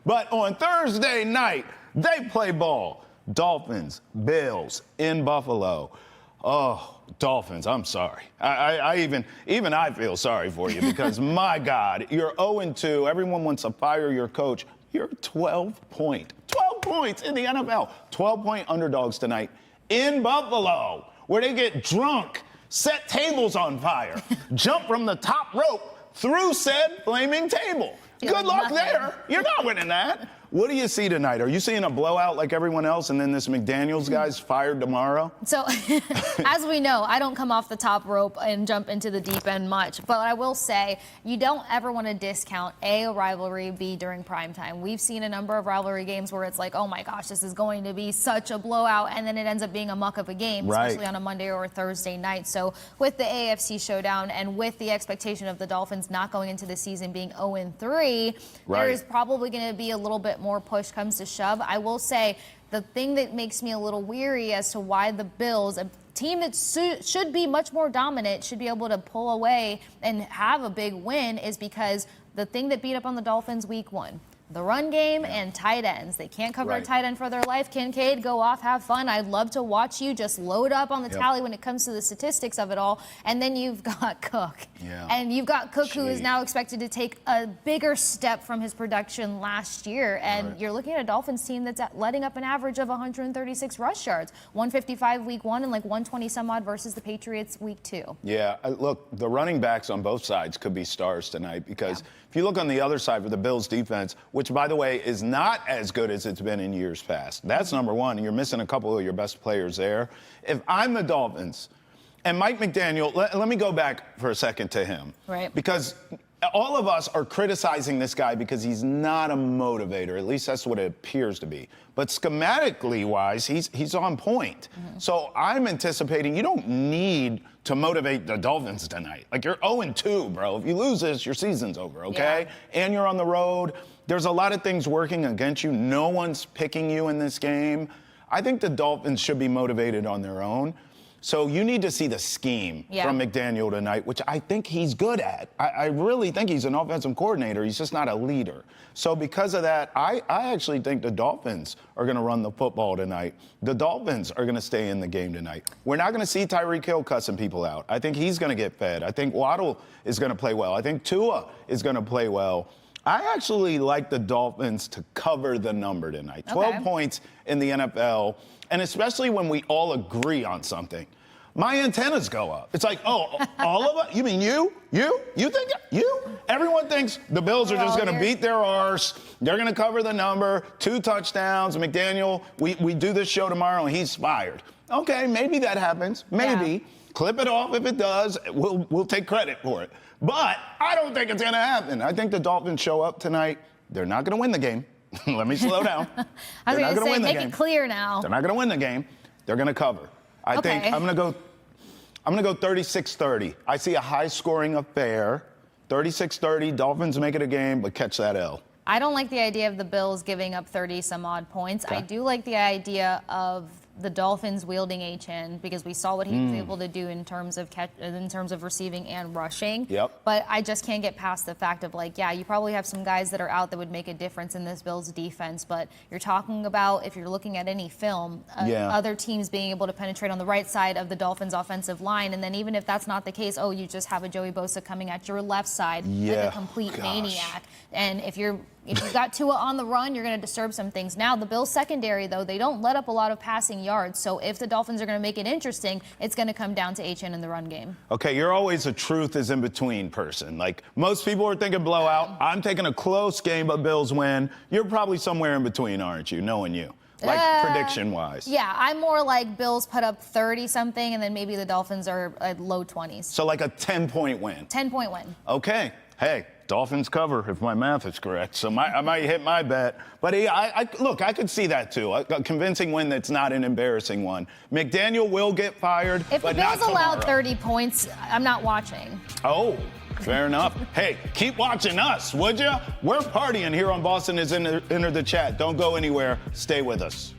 But on Thursday night, they play ball. Dolphins, Bills in Buffalo. Oh, Dolphins, I'm sorry. Even I feel sorry for you because, my God, you're 0-2. Everyone wants to fire your coach. You're 12 points in the NFL. 12-point underdogs tonight in Buffalo, where they get drunk, set tables on fire, jump from the top rope through said flaming table. Good luck there. You're not winning that. What do you see tonight? Are you seeing a blowout like everyone else, and then this McDaniels guy's fired tomorrow? So, as we know, I don't come off the top rope and jump into the deep end much. But I will say, you don't ever want to discount, A, rivalry, B, during prime time. We've seen a number of rivalry games where it's like, oh my gosh, this is going to be such a blowout, and then it ends up being a muck of a game, especially on a Monday or a Thursday night. So, with the AFC showdown and with the expectation of the Dolphins not going into the season being 0-3, there is probably going to be a little bit more push comes to shove. I will say the thing that makes me a little weary as to why the Bills, a team that should be much more dominant, should be able to pull away and have a big win, is because the thing that beat up on the Dolphins week 1, the run game and tight ends. They can't cover a tight end for their life. Kincaid, go off, have fun. I'd love to watch you just load up on the tally when it comes to the statistics of it all. And then you've got Cook. And you've got Cook, who is now expected to take a bigger step from his production last year. And you're looking at a Dolphins team that's letting up an average of 136 rush yards. 155 week 1 and like 120 some odd versus the Patriots week 2. Yeah, look, the running backs on both sides could be stars tonight because if you look on the other side for the Bills defense, which, by the way, is not as good as it's been in years past. That's number one, and you're missing a couple of your best players there. If I'm the Dolphins, and Mike McDaniel, let me go back for a second to him. Because all of us are criticizing this guy because he's not a motivator. At least that's what it appears to be. But schematically wise, he's on point. So I'm anticipating you don't need to motivate the Dolphins tonight. Like, you're 0-2, bro. If you lose this, your season's over, okay? And you're on the road. There's a lot of things working against you. No one's picking you in this game. I think the Dolphins should be motivated on their own. So you need to see the scheme from McDaniel tonight, which I think he's good at. I really think he's an offensive coordinator. He's just not a leader. So because of that, I actually think the Dolphins are going to run the football tonight. The Dolphins are going to stay in the game tonight. We're not going to see Tyreek Hill cussing people out. I think he's going to get fed. I think Waddle is going to play well. I think Tua is going to play well. I actually like the Dolphins to cover the number tonight. 12 points in the NFL, and especially when we all agree on something. My antennas go up. It's like, oh, all of us? You mean you? You think you? Everyone thinks the Bills are just going to beat their arse. They're going to cover the number, 2 touchdowns. McDaniel, we do this show tomorrow, and he's fired. Okay, maybe that happens. Maybe. Clip it off if it does. We'll take credit for it. But I don't think it's going to happen. I think the Dolphins show up tonight. They're not going to win the game. Let me slow down. I was going to say, make it clear now. They're not going to win the game. They're going to cover. I think I'm going to go 36-30. I see a high-scoring affair. 36-30. Dolphins make it a game, but catch that L. I don't like the idea of the Bills giving up 30-some-odd points. I do like the idea of the Dolphins wielding HN because we saw what he was able to do in terms of receiving and rushing. But I just can't get past the fact of, like, you probably have some guys that are out that would make a difference in this Bills defense. But you're talking about, if you're looking at any film, other teams being able to penetrate on the right side of the Dolphins offensive line. And then even if that's not the case, you just have a Joey Bosa coming at your left side like a complete maniac. And if you've got Tua on the run, you're going to disturb some things. Now, the Bills secondary, though, they don't let up a lot of passing yards. So if the Dolphins are going to make it interesting, it's going to come down to HN in the run game. Okay, you're always a truth is in between person. Like, most people are thinking blowout. I'm taking a close game, but Bills win. You're probably somewhere in between, aren't you, knowing you? Like, prediction-wise. Yeah, I'm more like Bills put up 30-something, and then maybe the Dolphins are at low 20s. So like a 10-point win. 10-point win. Okay. Hey, Dolphins cover, if my math is correct. So I might hit my bet. But look, I could see that, too. A convincing win that's not an embarrassing one. McDaniel will get fired, but not tomorrow. If the Bills allowed 30 points, I'm not watching. Oh, fair enough. Hey, keep watching us, would you? We're partying here on Boston is Enter the Chat. Don't go anywhere. Stay with us.